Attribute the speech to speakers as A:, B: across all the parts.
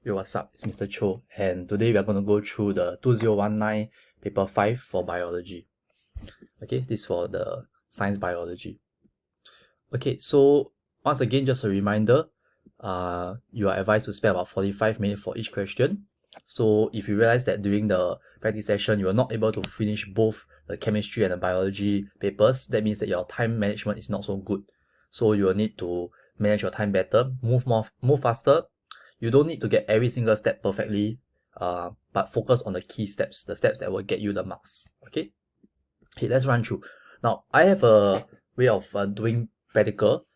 A: Yo, what's up? It's Mr. Cho, and today we are going to go through the 2019 paper 5 for biology. Okay, this is for the science biology. Okay, so once again, just a reminder, you are advised to spend about 45 minutes for each question. So if you realize that during the practice session you are not able to finish both the chemistry and the biology papers, that means that your time management is not so good. So you will need to manage your time better, move faster. You don't need to get every single step perfectly, but focus on the key steps, the steps that will get you the marks. Okay, let's run through. Now, I have a way of doing practical.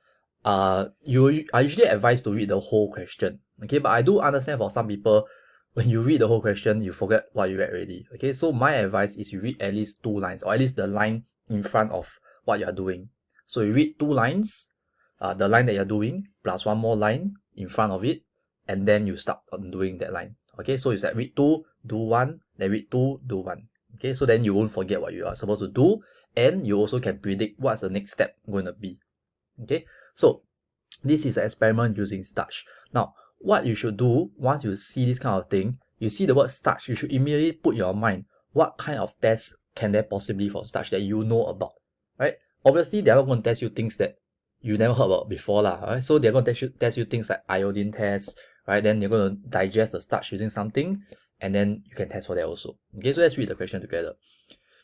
A: You are usually advised to read the whole question. Okay, but I do understand for some people, when you read the whole question, you forget what you read already. Okay, so my advice is you read at least 2 lines, or at least the line in front of what you are doing. So you read 2 lines, the line that you're doing, plus 1 more line in front of it, and then you start on doing that line. Okay, so you said read 2, do 1, then read 2, do 1. Okay, so then you won't forget what you are supposed to do, and you also can predict what's the next step going to be. Okay, so this is an experiment using starch. Now, what you should do once you see this kind of thing, you see the word starch, you should immediately put in your mind what kind of tests can there possibly for starch that you know about, right? Obviously, they're not going to test you things that you never heard about before, right? So they're going to test you things like iodine tests, right? Then you're going to digest the starch using something, and then you can test for that also. Okay, so let's read the question together.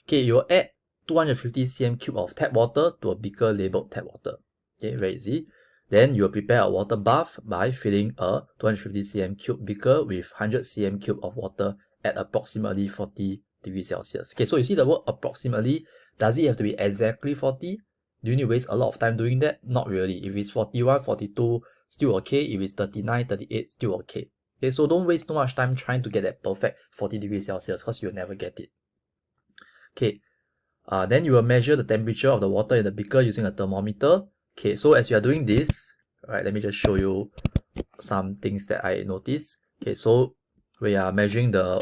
A: Okay, you'll add 250 cm cube of tap water to a beaker labeled tap water. Okay, very easy. Then you'll prepare a water bath by filling a 250 cm cube beaker with 100 cm cube of water at approximately 40 degrees Celsius. Okay, so you see the word approximately. Does it have to be exactly 40? Do you need to waste a lot of time doing that? Not really. If it's 41, 42, still okay. If it's 39, 38, still okay. Okay, so don't waste too much time trying to get that perfect 40 degrees Celsius because you'll never get it. Okay, then you will measure the temperature of the water in the beaker using a thermometer. Okay, so as you are doing this, right, let me just show you some things that I noticed. Okay, so we are measuring the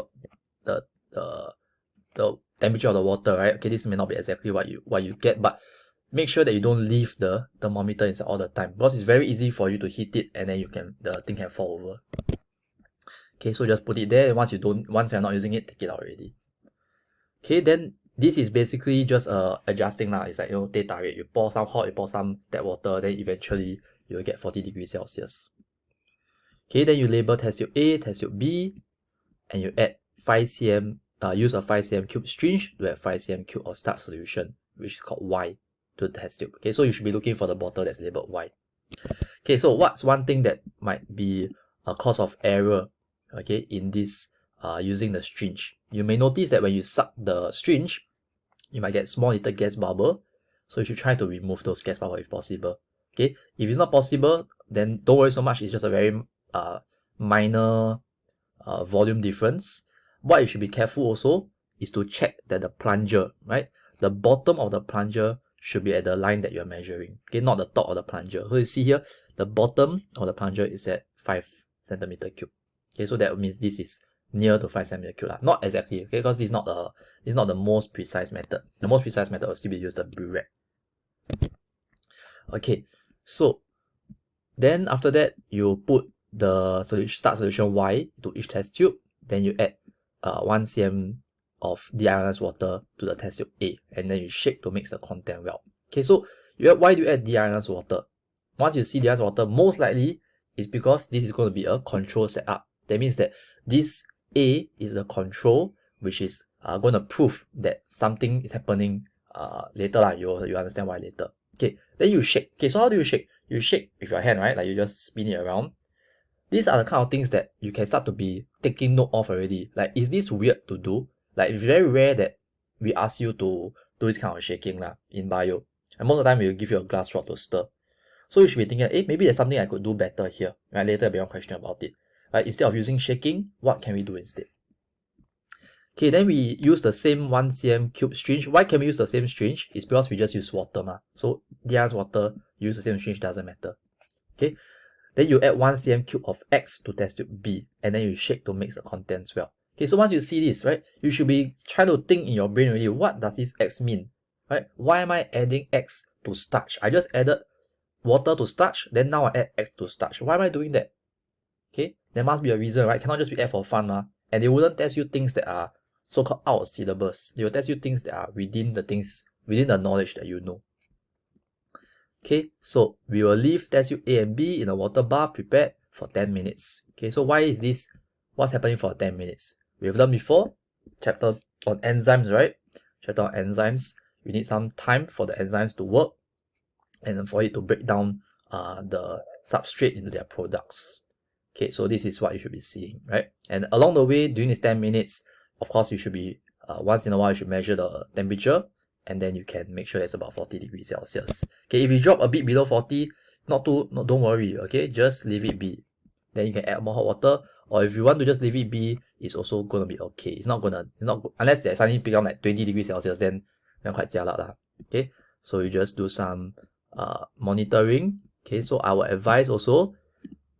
A: temperature of the water, right? Okay, this may not be exactly what you get, but make sure that you don't leave the thermometer inside all the time because it's very easy for you to hit it and then the thing can fall over. Okay, so just put it there, and once you're not using it, take it out already. Okay, then this is basically just adjusting lah. It's like, you know, teh tarik. You pour some hot, you pour some tap water, then eventually you'll get 40 degrees Celsius. Okay, then you label test tube A, test tube B, and you add 5 cm, use a 5 cm cube syringe to add 5 cm cube of starch solution, which is called Y, to the test tube. Okay, so you should be looking for the bottle that's labeled Y. Okay, so what's one thing that might be a cause of error, okay, in this using the syringe? You may notice that when you suck the syringe, you might get small little gas bubble. So you should try to remove those gas bubble if possible. Okay, if it's not possible, then don't worry so much. It's just a very minor volume difference. What you should be careful also is to check that the plunger, right? The bottom of the plunger should be at the line that you're measuring. Okay, not the top of the plunger. So you see here, the bottom of the plunger is at 5 centimeter cube. Okay, so that means this is near to 5 centimeter cube. Not exactly, okay, because this is not the most precise method. The most precise method will still be use the burette. Okay, so then after that, you put the start solution Y to each test tube. Then you add 1 cm of deionized water to the test tube A, and then you shake to mix the content well. Okay, so why do you add deionized water? Once you see deionized water, most likely it's because this is going to be a control setup. That means that this A is the control, which is going to prove that something is happening later. You understand why later. Okay, then you shake. Okay, so how do you shake? You shake with your hand, right? Like you just spin it around. These are the kind of things that you can start to be taking note of already. Like, is this weird to do? Like, it's very rare that we ask you to do this kind of shaking in bio. And most of the time, we will give you a glass rod to stir. So you should be thinking, hey, maybe there's something I could do better here. Right? Later, there'll be one question about it. Right? Instead of using shaking, what can we do instead? Okay, then we use the same 1 cm cube syringe. Why can we use the same syringe? It's because we just use water. So deionized water, use the same syringe, doesn't matter. Okay, then you add 1 cm cube of X to test tube B, and then you shake to mix the contents well. Okay, so once you see this, right, you should be trying to think in your brain already, what does this X mean? Right? Why am I adding X to starch? I just added water to starch, then now I add X to starch. Why am I doing that? Okay, There must be a reason, right? Cannot just be add for fun, and they wouldn't test you things that are so-called out of syllabus. They will test you things that are within the knowledge that you know. Okay, so we will leave test tube A and B in a water bath prepared for 10 minutes. Okay, so why is this? What's happening for 10 minutes? We've done before, chapter on enzymes, right? Chapter on enzymes. We need some time for the enzymes to work and then for it to break down the substrate into their products. Okay, so this is what you should be seeing, right? And along the way, during this 10 minutes, of course, you should be, once in a while, you should measure the temperature, and then you can make sure it's about 40 degrees Celsius. Okay, if you drop a bit below 40, don't worry, okay? Just leave it be. Then you can add more hot water, or if you want to just leave it be, it's also gonna be okay. Unless they suddenly pick up like 20 degrees Celsius, then quite jialat lah. Okay, so you just do some monitoring. Okay, so I will advise also,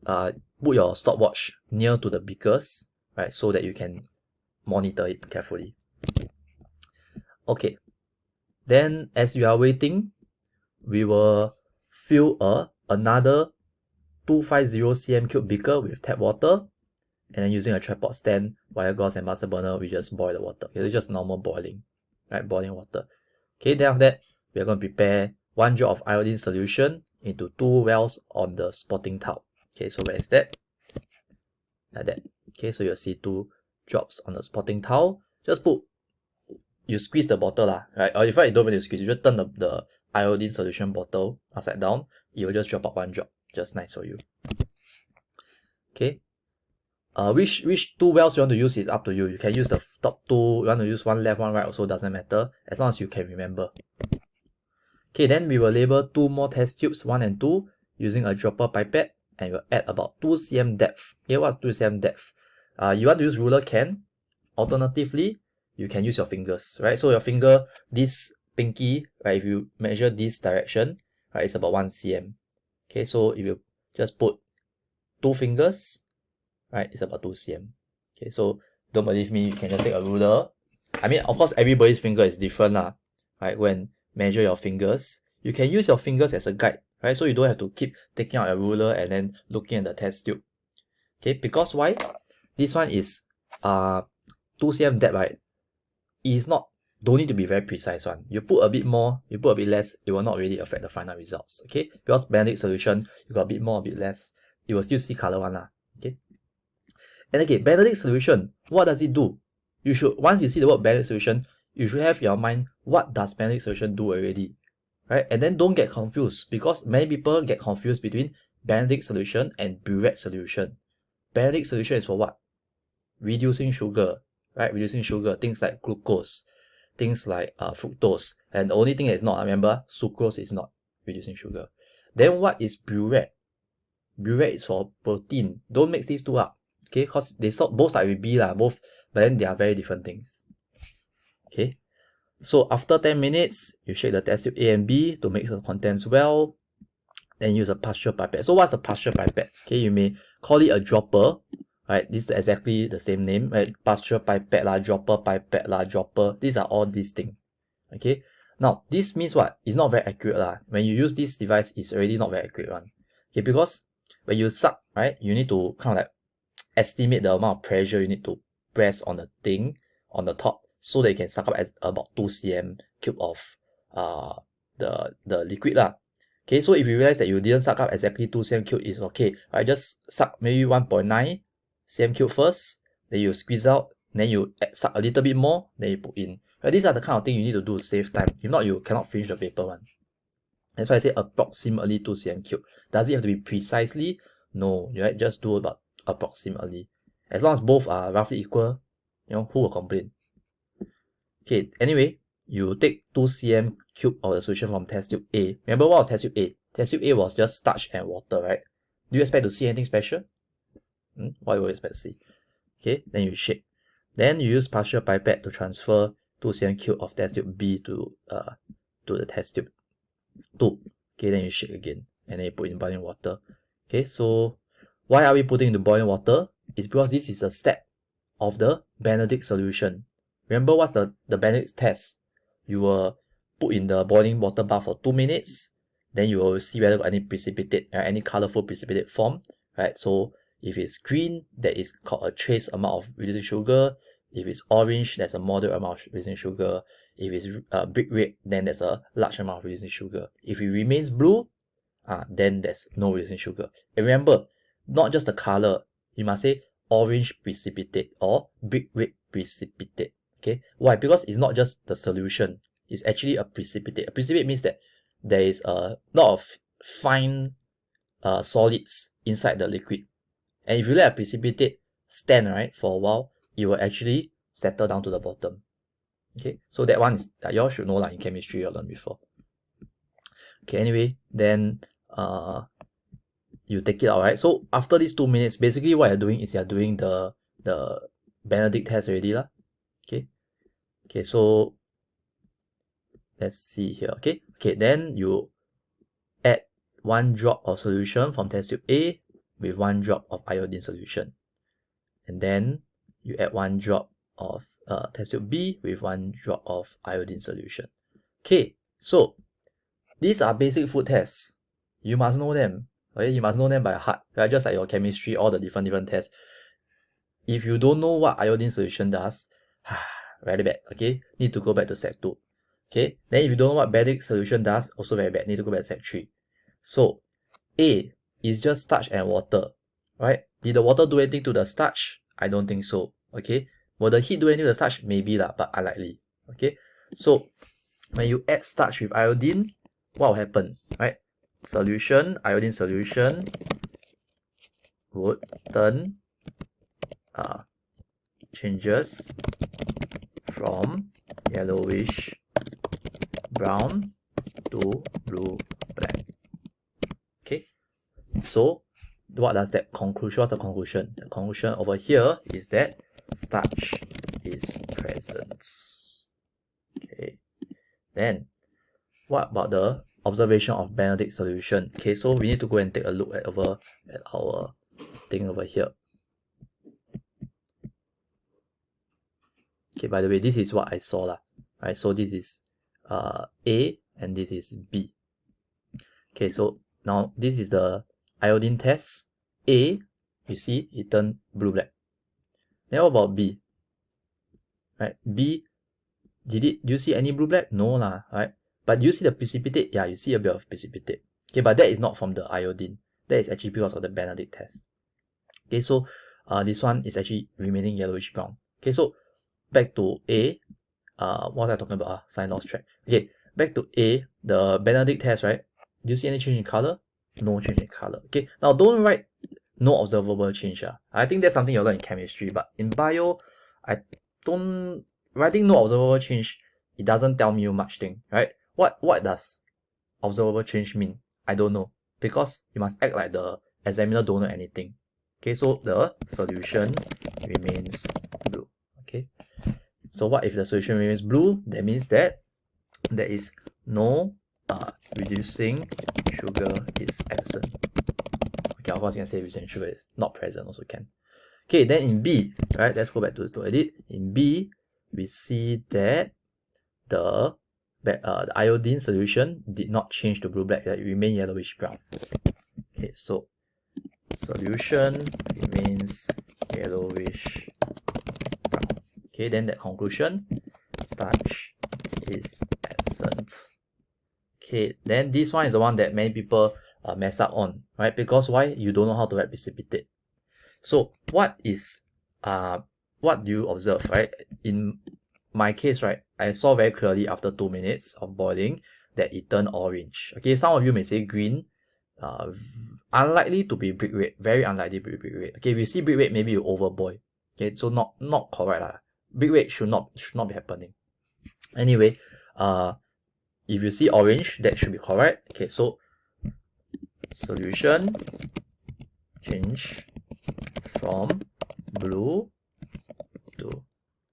A: put your stopwatch near to the beakers, right, so that you can monitor it carefully. Okay, then as you are waiting, we will fill another 250 cm3 beaker with tap water, and then using a tripod stand, wire gauze and Bunsen burner, we just boil the water. Okay, it's just normal boiling, right, boiling water. Okay, then after that, we are going to prepare 1 drop of iodine solution into 2 wells on the spotting tile. Okay, so where is that? Like that. Okay, so you'll see 2 drops on the spotting tile. You squeeze the bottle lah, right? Or if you don't really squeeze, you just turn the iodine solution bottle upside down. It will just drop out 1 drop. Just nice for you. Okay. Which 2 wells you want to use is up to you. You can use the top 2. You want to use 1 left, 1 right, also doesn't matter, as long as you can remember. Okay, then we will label 2 more test tubes, 1 and 2, using a dropper pipette, and we'll add about 2 cm depth. Okay, what's 2 cm depth? You want to use ruler, can. Alternatively, you can use your fingers, right? So your finger, this pinky, right, if you measure this direction, right, it's about 1 cm. Okay, so if you just put 2 fingers, right, it's about 2 cm. Okay, so don't believe me, you can just take a ruler. I mean, of course, everybody's finger is different lah, right? When measure your fingers, you can use your fingers as a guide, right? So you don't have to keep taking out a ruler and then looking at the test tube. Okay, because why? This one is 2 cm depth, right? Don't need to be very precise one. You put a bit more, you put a bit less, it will not really affect the final results. Okay, because Benedict solution, you got a bit more, a bit less, you will still see color one lah. Okay. And again, Benedict solution, what does it do? Once you see the word Benedict solution, you should have in your mind, what does Benedict solution do already? Right? And then don't get confused, because many people get confused between Benedict solution and Burette solution. Benedict solution is for what? Reducing sugar, right? Reducing sugar, things like glucose, things like fructose. And the only thing that is not, remember, sucrose is not reducing sugar. Then what is Burette? Burette is for protein. Don't mix these two up. Okay, because they both start with B lah, but then they are very different things. Okay, so after 10 minutes, you shake the test tube A and B to mix the contents well. Then use a partial pipette. So what's a partial pipette? Okay, you may call it a dropper, right? This is exactly the same name, right? Partial pipette lah, dropper pipette lah, dropper. These are all these things. Okay, now this means what? It's not very accurate lah. When you use this device, it's already not very accurate one. Okay, because when you suck, right, you need to kind of like estimate the amount of pressure you need to press on the thing on the top, so that you can suck up as about 2 cm3 of the liquid lah. Okay, so if you realize that you didn't suck up exactly 2 cm3, is okay. Right, just suck maybe 1.9 cm3 first, then you squeeze out, then you suck a little bit more, then you put in. Right, these are the kind of thing you need to do to save time. If not, you cannot finish the paper one. That's why I say approximately 2 cm3. Does it have to be precisely? No, right? Just do about approximately. As long as both are roughly equal, who will complain? Okay, anyway, you take 2 cm3 of the solution from test tube A. Remember what was test tube A? Test tube A was just starch and water, right? Do you expect to see anything special? What do you expect to see? Okay, then you shake. Then you use partial pipette to transfer 2 cm3 of test tube B to the test tube 2. Okay, then you shake again, and then you put in boiling water. Okay, so why are we putting in the boiling water? It's because this is a step of the Benedict solution. Remember what's the Benedict test? You will put in the boiling water bath for 2 minutes, then you will see whether got any precipitate, any colorful precipitate form, right? So If it's green, that is called a trace amount of reducing sugar. If it's orange, that's a moderate amount of reducing sugar. If it's brick red, then there's a large amount of reducing sugar. If it remains blue, then there's no reducing sugar. And remember, not just the color, you must say orange precipitate or brick red precipitate. Okay, why? Because it's not just the solution, it's actually a precipitate. A precipitate means that there is a lot of fine solids inside the liquid, and if you let a precipitate stand, right, for a while, it will actually settle down to the bottom. Okay, so that one is that you all should know, like in chemistry you learned before. Okay, anyway, then you take it out, right? So after these 2 minutes, basically what you're doing is you're doing the Benedict test already lah. Okay, so let's see here. Okay, then you add 1 drop of solution from test tube A with 1 drop of iodine solution, and then you add 1 drop of test tube B with 1 drop of iodine solution. Okay, so these are basic food tests. You must know them. Okay, you must know them by heart. Right? Just like your chemistry, all the different tests. If you don't know what iodine solution does, very bad. Okay, need to go back to Sec 2. Okay, then if you don't know what Benedict solution does, also very bad. Need to go back to Sec 3. So A is just starch and water, right? Did the water do anything to the starch? I don't think so. Okay, will the heat do anything to the starch? Maybe lah, but unlikely. Okay, so when you add starch with iodine, what will happen, right? Solution, iodine solution would turn changes from yellowish brown to blue black. Okay, so what does that conclusion? What's the conclusion? The conclusion over here is that starch is present. Okay, then what about the observation of Benedict solution? Okay, so we need to go and take a look at our thing over here. Okay, by the way, this is what I saw lah. Right, so this is A and this is B. Okay, so now this is the iodine test. A, you see it turned blue black. Then what about B? Right, B, do you see any blue black? No lah, right? But do you see the precipitate? Yeah, you see a bit of precipitate. Okay, but that is not from the iodine. That is actually because of the Benedict test. Okay, so this one is actually remaining yellowish brown. Okay, so back to A. What was I talking about? Sign lost track. Okay, back to A, the Benedict test, right? Do you see any change in color? No change in color. Okay, now don't write no observable change. I think that's something you learn in chemistry, but in bio, writing no observable change, it doesn't tell me much thing, right? What does observable change mean? I don't know, because you must act like the examiner don't know anything. Okay, so the solution remains blue. Okay, so what if the solution remains blue? That means that there is no reducing sugar is absent. Okay, of course you can say reducing sugar is not present also can. Okay, then in B, right, let's go back to edit. In B, we see that the iodine solution did not change to blue black, it remained yellowish brown. Okay, so solution remains yellowish brown. Okay, then that conclusion, starch is absent. Okay, then this one is the one that many people mess up on, right? Because why? You don't know how to write precipitate. So what do you observe, right? In my case, right, I saw very clearly after 2 minutes of boiling that it turned orange. Okay, some of you may say green, unlikely to be brick red, very unlikely to be brick red. Okay, if you see brick red, maybe you overboil. Okay, so not correct lah. Brick red should not be happening. Anyway, if you see orange, that should be correct. Okay, so solution change from blue to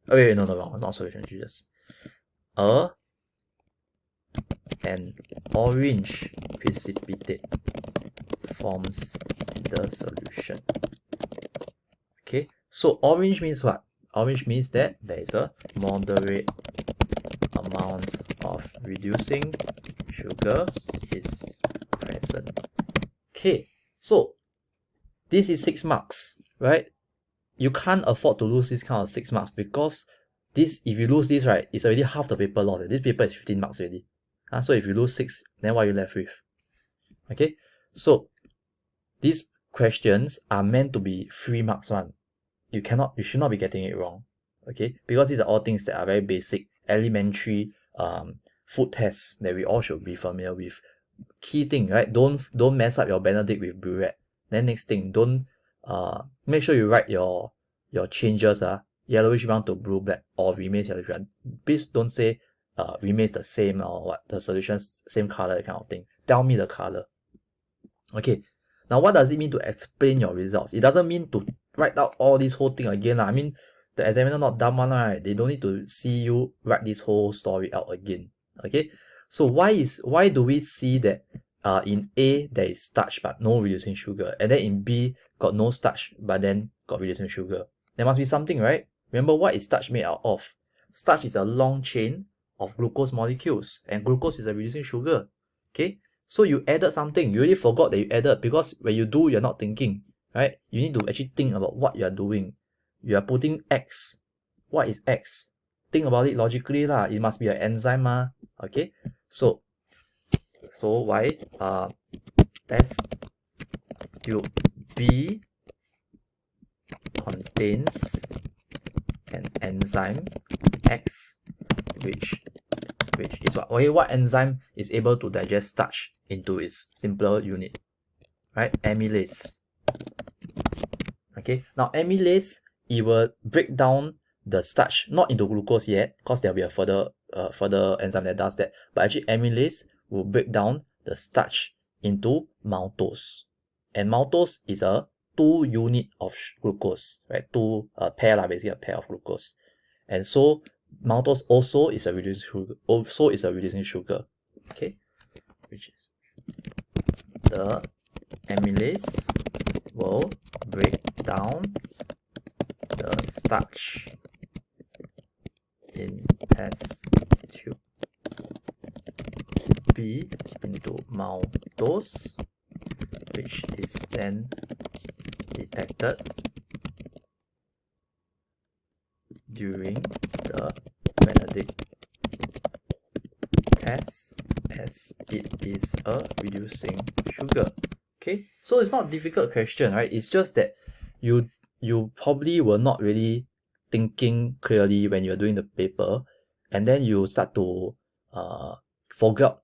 A: wait, no, not solution, just an orange precipitate forms the solution. Okay, so orange means what? Orange means that there is a moderate amount of reducing sugar is present. Okay, so this is 6 marks, right? You can't afford to lose this kind of 6 marks because this, if you lose this, right, it's already half the paper lost. This paper is 15 marks already. So if you lose 6, then what are you left with? Okay, so these questions are meant to be 3 marks one. You should not be getting it wrong. Okay, because these are all things that are very basic, elementary food tests that we all should be familiar with. Key thing, right? Don't mess up your Benedict with burette. Then next thing, don't make sure you write your changes, yellowish brown to blue black, or remains yellowish brown. Please don't say remains the same or what, the solutions same color, that kind of thing. Tell me the color. Okay, now what does it mean to explain your results? It doesn't mean to write out all this whole thing again. I mean, the examiner not dumb one, right? They don't need to see you write this whole story out again. Okay, so why do we see that in A there is starch but no reducing sugar, and then in B got no starch but then got reducing sugar? There must be something, right? Remember, what is starch made out of? Starch is a long chain of glucose molecules, and glucose is a reducing sugar. Okay, so you added something. You already forgot that you added, because when you do, you're not thinking, right? You need to actually think about what you're doing. You are putting X. What is X? Think about it logically lah. It must be an enzyme ma. Okay, so why test tube B contains an enzyme X, which is what? Okay, what enzyme is able to digest starch into its simpler unit, right? Amylase. Okay, now amylase, it will break down the starch not into glucose yet, because there'll be a further enzyme that does that, but actually amylase will break down the starch into maltose, and maltose is a 2 unit of glucose, right? Pair lah, basically a pair of glucose, and so maltose also is a reducing sugar. Okay, which is the amylase will break down the starch in test tube B into maltose, which is then detected during the Benedict test as it is a reducing sugar. Okay, so it's not a difficult question, right? It's just that you probably were not really thinking clearly when you're doing the paper, and then you start to forgot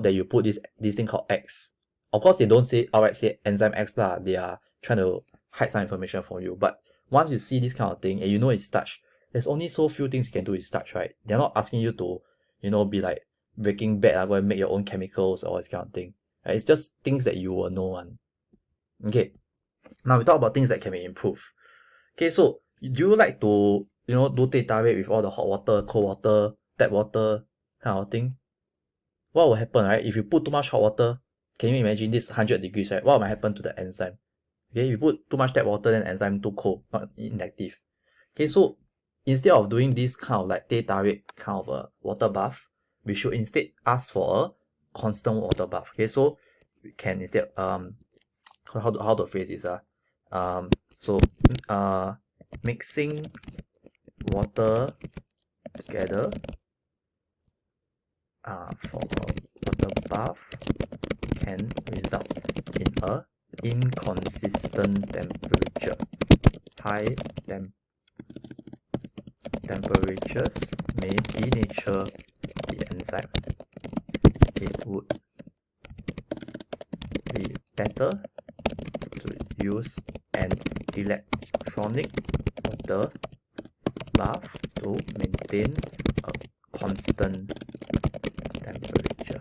A: that you put this thing called X. Of course, they don't say outright say enzyme X lah. They are trying to hide some information from you. But once you see this kind of thing and you know it's starch, there's only so few things you can do with starch, right? They're not asking you to, be like Breaking Bad, go and make your own chemicals or this kind of thing. Right? It's just things that you will know one. Okay, now we talk about things that can be improved. Okay, so do you like to, do teh tarik with all the hot water, cold water, tap water kind of thing? What will happen, right? If you put too much hot water, can you imagine this 100 degrees, right? What might happen to the enzyme? Okay, if you put too much tap water, then enzyme too cold, not inactive. Okay, so instead of doing this kind of like teh tarik kind of a water bath, we should instead ask for a constant water bath. Okay, so we can instead how to phrase this mixing water together for a water bath can result in a inconsistent temperature. High temperatures may denature the enzyme. It would be better to use an electronic water bath to maintain a constant temperature.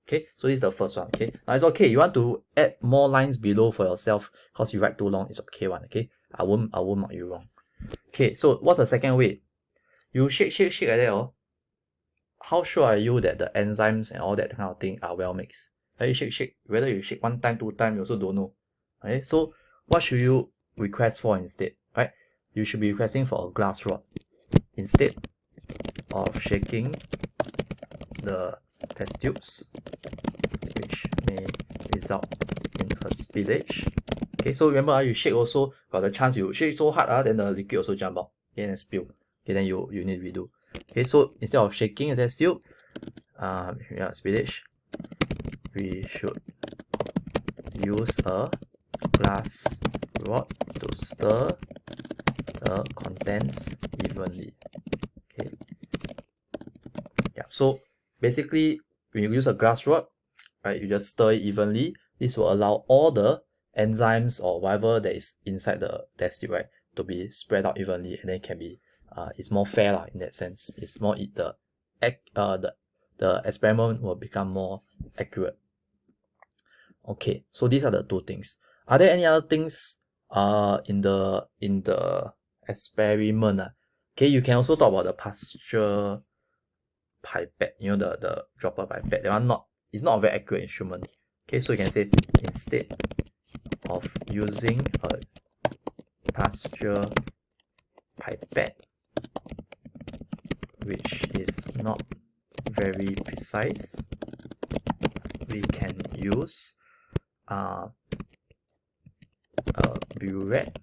A: Okay, so this is the first one. Okay, now it's okay. You want to add more lines below for yourself because you write too long. It's okay one. Okay, I won't mark you wrong. Okay, so what's the second way? You shake like that. How sure are you that the enzymes and all that kind of thing are well mixed? You shake. Whether you shake 1 time, 2 times, you also don't know. Okay, so what should you request for instead? Right? You should be requesting for a glass rod instead of shaking the test tubes, which may result in a spillage. Okay, so remember you shake also got the chance you shake so hard, then the liquid also jump out, okay, and spill. Okay, then you need to redo. Okay, so instead of shaking the test tube, spillage, we should use a glass rod to stir the contents evenly. Okay. Yeah. So basically, when you use a glass rod, right, you just stir it evenly. This will allow all the enzymes or whatever that is inside the test tube, right, to be spread out evenly, and then it can be it's more fair lah, in that sense. It's more the experiment will become more accurate. Okay, so these are the two things. Are there any other things in the experiment? Okay, you can also talk about the pasture pipette, you know, the dropper pipette. That one it's not a very accurate instrument. Okay, so you can say instead of using a pasture pipette, which is not very precise, we can use a burette.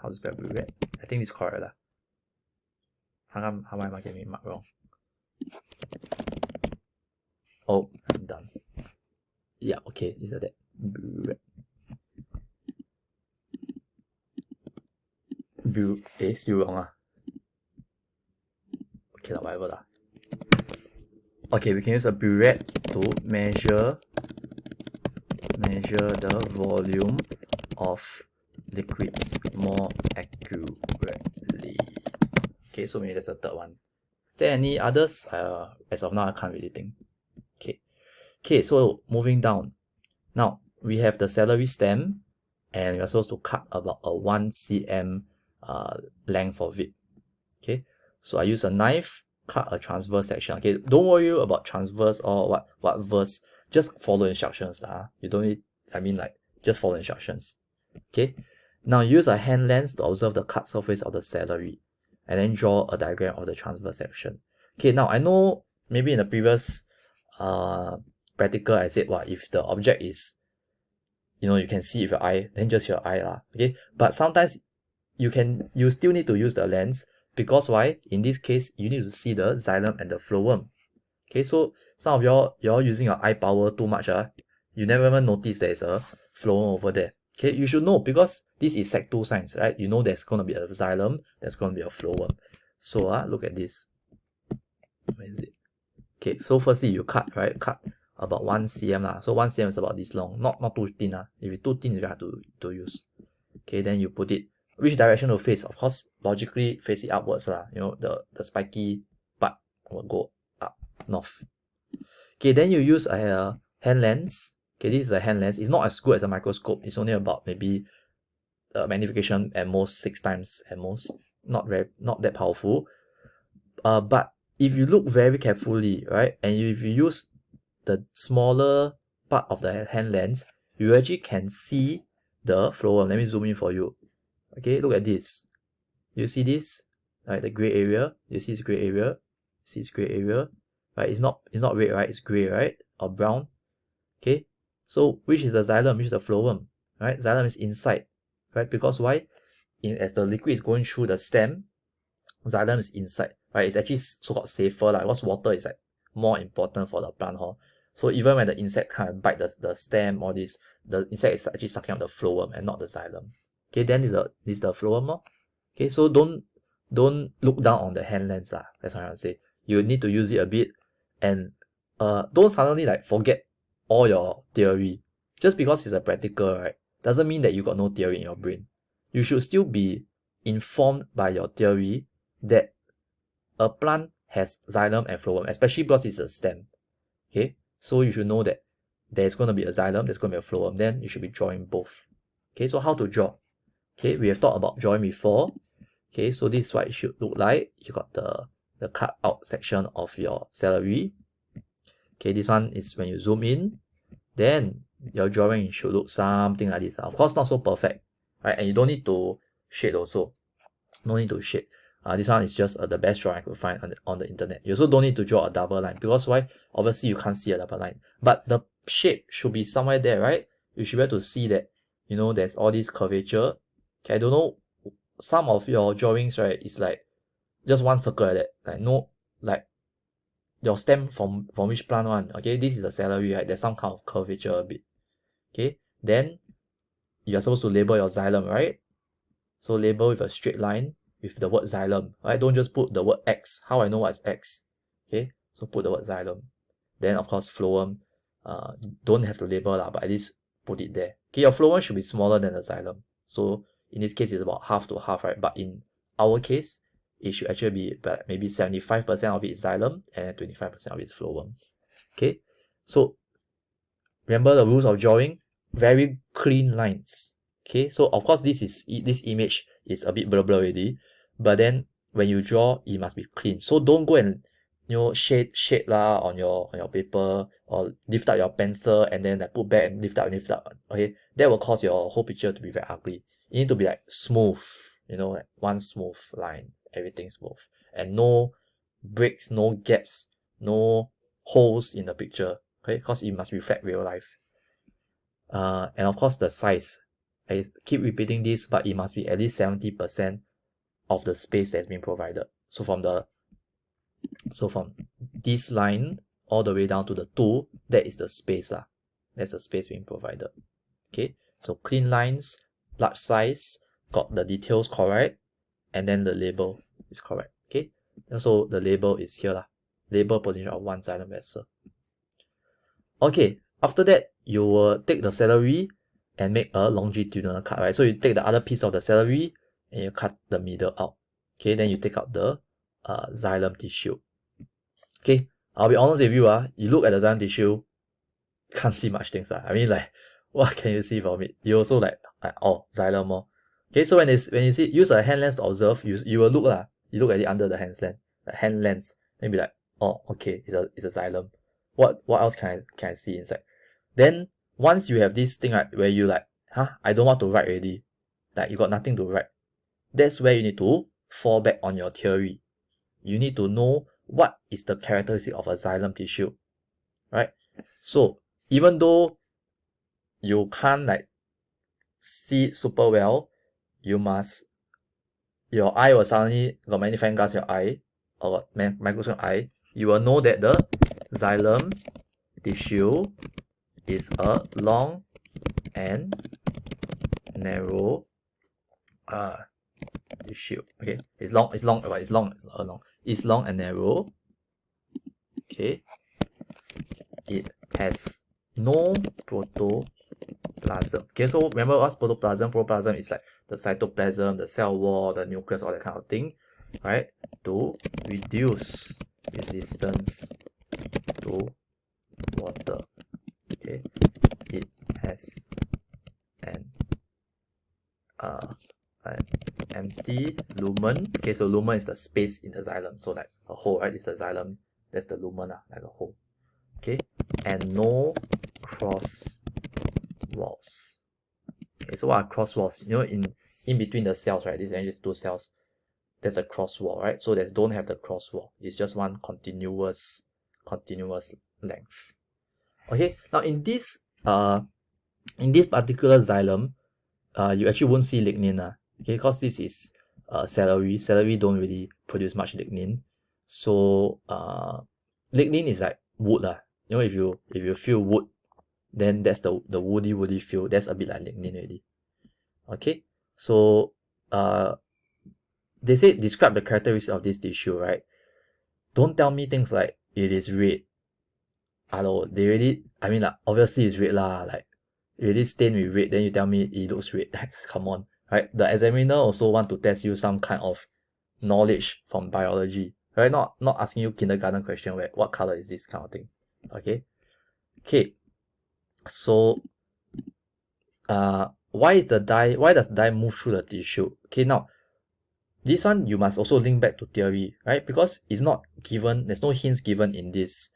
A: How to spell burette? I think it's correct lah. How am I getting marked wrong? Oh, I'm done. Yeah, okay, is that? Still wrong ah. Okay lah, whatever lah. Okay, we can use a burette to measure the volume of liquids more accurately. Okay, so maybe that's the third one. Is there any others? As of now, I can't really think. Okay, so moving down. Now, we have the celery stem, and we're supposed to cut about a 1 cm length of it. Okay, so I use a knife, cut a transverse section. Okay, don't worry about transverse or what verse. Just follow instructions. You don't need, just follow instructions. Okay, now use a hand lens to observe the cut surface of the celery, and then draw a diagram of the transverse section. Okay, now I know maybe in the previous practical I said if the object is, you can see with your eye, then just your eye lah. Okay, but sometimes you still need to use the lens, because why? In this case, you need to see the xylem and the phloem. Okay, so some of you're using your eye power too much. You never even notice there's a phloem over there. Okay, you should know, because this is Sec 2 science, right? You know there's going to be a xylem, there's going to be a phloem. So look at this. Where is it? Okay, so firstly you cut, right? Cut about 1 cm lah. So 1 cm is about this long, not too thin. If it's too thin, you have to use. Okay, then you put it, which direction to face? Of course, logically face it upwards lah. The spiky part will go up north. Okay, then you use a hand lens. Okay, this is a hand lens. It's not as good as a microscope. It's only about maybe magnification at most 6 times at most. Not that powerful. But if you look very carefully, right, and if you use the smaller part of the hand lens, you actually can see the phloem. Let me zoom in for you. Okay, look at this. You see this? Right, the gray area. You see this gray area? See this gray area? Right, it's not red, right? It's gray, right? Or brown. Okay, so which is the xylem? Which is the phloem? Right, xylem is inside, right? Because why? As the liquid is going through the stem, xylem is inside, right? It's actually so-called safer, because water is more important for the plant. So even when the insect kind of bite the stem or this, the insect is actually sucking up the phloem and not the xylem. Okay, then this is the phloem. Okay, so don't look down on the hand lens. That's what I want to say. You need to use it a bit, and don't suddenly forget all your theory. Just because it's a practical, right, doesn't mean that you got no theory in your brain. You should still be informed by your theory that a plant has xylem and phloem, especially because it's a stem. Okay, so you should know that there's going to be a xylem, there's going to be a phloem, then you should be drawing both. Okay, so how to draw? Okay, we have talked about drawing before. Okay, so this is what it should look like. You got the cut out section of your celery. Okay, this one is when you zoom in, then your drawing should look something like this. Of course, not so perfect, right? And you don't need to shade also. No need to shade. This one is just the best drawing I could find on the internet. You also don't need to draw a double line, because why? Obviously, you can't see a double line. But the shape should be somewhere there, right? you should be able to see that, you know, there's all this curvature. Okay, I don't know, some of your drawings, right, is like just one circle like that, like no, like your stem from which plant one. Okay, this is the celery, right? There's some kind of curvature a bit. Okay, then you are supposed to label your xylem, right? So label with a straight line with the word xylem, right? Don't just put the word X. How I know what's X? Okay, so put the word xylem. Then of course phloem, don't have to label lah, but at least put it there. Okay, your phloem should be smaller than the xylem. So in this case, it's about half to half, right? But in our case, it should actually be about maybe 75% of it is xylem and 25% of it is phloem. Okay, so remember the rules of drawing, very clean lines. Okay, so of course this image is a bit blur already, but then when you draw, it must be clean. So don't go and, you know, shade lah on your paper, or lift up your pencil and then like put back and lift up. Okay, that will cause your whole picture to be very ugly. You need to be like smooth, you know, like one smooth line, everything smooth, and no breaks, no gaps, no holes in the picture. Okay, because it must reflect real life. And of course the size. I keep repeating this, but it must be at least 70% of the space that's been provided. So from this line all the way down to the 2, that is the space lah. That's the space being provided. Okay, so clean lines, large size, got the details correct, and then the label is correct. Okay, so the label is here lah. Label position of one xylem vessel. Okay, after that, you will take the celery and make a longitudinal cut, right? So you take the other piece of the celery and you cut the middle out. Okay, then you take out the xylem tissue. Okay, I'll be honest with you, you look at the xylem tissue, can't see much things. I mean, like, what can you see from it? You also like oh, xylem. Okay, so when you see, use a hand lens to observe, you will look you look at it under the hand lens, then be like, oh, okay, it's a xylem. What else can I see inside? Then once you have this thing, right, where you like, I don't want to write already, like you got nothing to write, that's where you need to fall back on your theory. You need to know what is the characteristic of a xylem tissue, right? So even though you can't like see it super well, your eye will suddenly got magnifying glass your eye, or microscope eye, you will know that the xylem tissue is a long and narrow tissue. Okay, it's long and narrow. Okay, it has no protoplasm. Okay, so remember what's protoplasm? Protoplasm is like the cytoplasm, the cell wall, the nucleus, all that kind of thing, right? To reduce resistance to water. Okay, it has an empty lumen. Okay, so lumen is the space in the xylem, so like a hole, right? This is the xylem, that's the lumen, like a hole. Okay, and no cross walls. Okay, so what are cross walls? You know, in between the cells, right? These are just two cells. There's a cross wall, right? So there's don't have the cross wall. It's just one continuous length. Okay, now in this particular xylem, you actually won't see lignin, okay, because this is celery. Celery don't really produce much lignin. So lignin is like wood, you know, if you feel wood, then that's the woody feel. That's a bit like lignin already. Okay, so they say describe the characteristics of this tissue, right? Don't tell me things like it is red. Hello, they really, I mean, like, obviously it's red lah, like it really stained with red, then you tell me it looks red. Come on, right? The examiner also want to test you some kind of knowledge from biology, right? Not asking you kindergarten question where what color is this kind of thing. Okay, so why does dye move through the tissue? Okay, now this one you must also link back to theory, right? Because it's not given, there's no hints given in this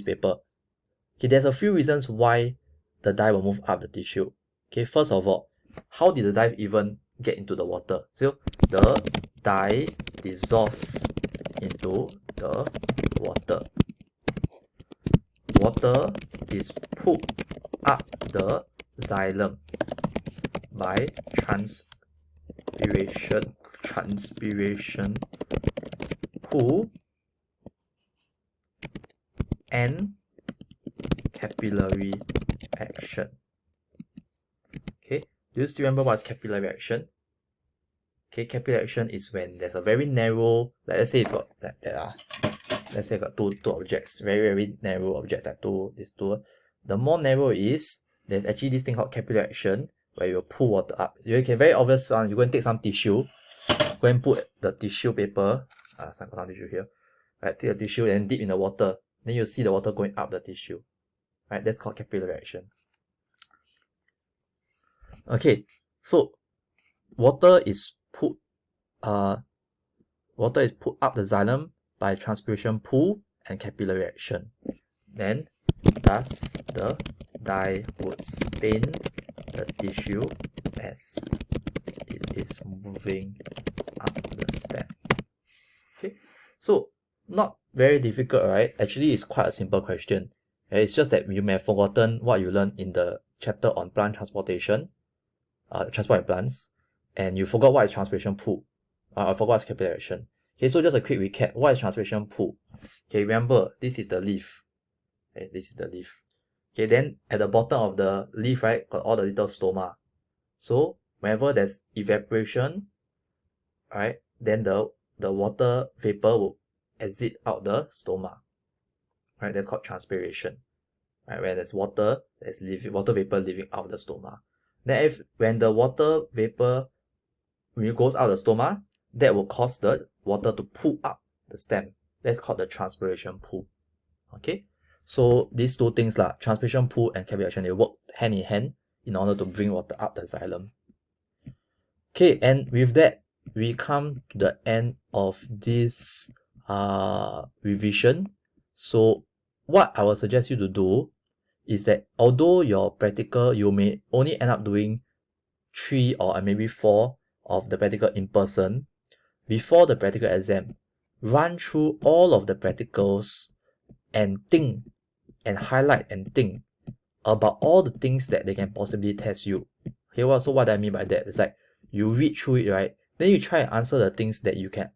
A: paper. Okay, there's a few reasons why the dye will move up the tissue. Okay, first of all, how did the dye even get into the water? So the dye dissolves into the water. Water is pulled up the xylem by transpiration pool and capillary action. Okay, do you still remember what's capillary action? Okay, capillary action is when there's a very narrow, like let's say you've got let's say I've got two objects, very narrow objects, like these two. The more narrow it is, there's actually this thing called capillary action where you pull water up. You can very obvious one, you go and take some tissue, go and put the tissue paper, some tissue here, right? Take the tissue and dip in the water. Then you'll see the water going up the tissue. Right? That's called capillary action. Okay, so water is put up the xylem by transpiration pool and capillary action. Then thus the dye would stain the tissue as it is moving up the stem. Okay, so not very difficult, right? Actually, it's quite a simple question. It's just that you may have forgotten what you learned in the chapter on plant transportation, transport plants, and you forgot what is transpiration pool. I forgot what's capillary action. Okay, so just a quick recap. What is transpiration pool? Okay, remember, this is the leaf. Okay, this is the leaf. Okay, then at the bottom of the leaf, right, got all the little stoma. So whenever there's evaporation, right, then the water vapor will exit out the stoma. Right, that's called transpiration. Right, where there's water vapor leaving out the stoma. Then when the water vapor goes out the stoma, that will cause the water to pull up the stem. That's called the transpiration pool. Okay, so these two things, transpiration pool and capillary action, they work hand in hand in order to bring water up the xylem. Okay, and with that, we come to the end of this revision. So what I would suggest you to do is that although your practical, you may only end up doing 3 or maybe 4 of the practical in person, before the practical exam, run through all of the practicals and think and highlight and think about all the things that they can possibly test you. Okay, so what I mean by that is like you read through it, right? Then you try and answer the things that you can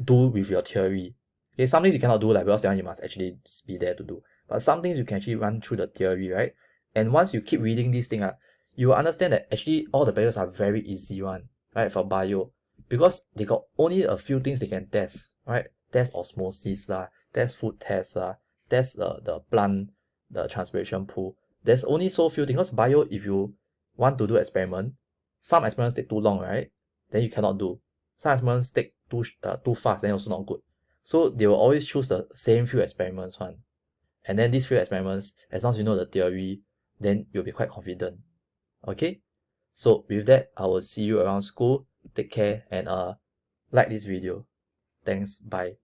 A: do with your theory. Okay, some things you cannot do, like because then you must actually be there to do. But some things you can actually run through the theory, right? And once you keep reading this thing, you will understand that actually all the practicals are very easy one, right, for bio. Because they got only a few things they can test, right? Test osmosis, test food test, test the plant, the transpiration pool. There's only so few things. Because bio, if you want to do experiment, some experiments take too long, right? Then you cannot do. Some experiments take too fast, then also not good. So they will always choose the same few experiments one. And then these few experiments, as long as you know the theory, then you'll be quite confident. Okay? So with that, I will see you around school. Take care and like this video. Thanks. Bye.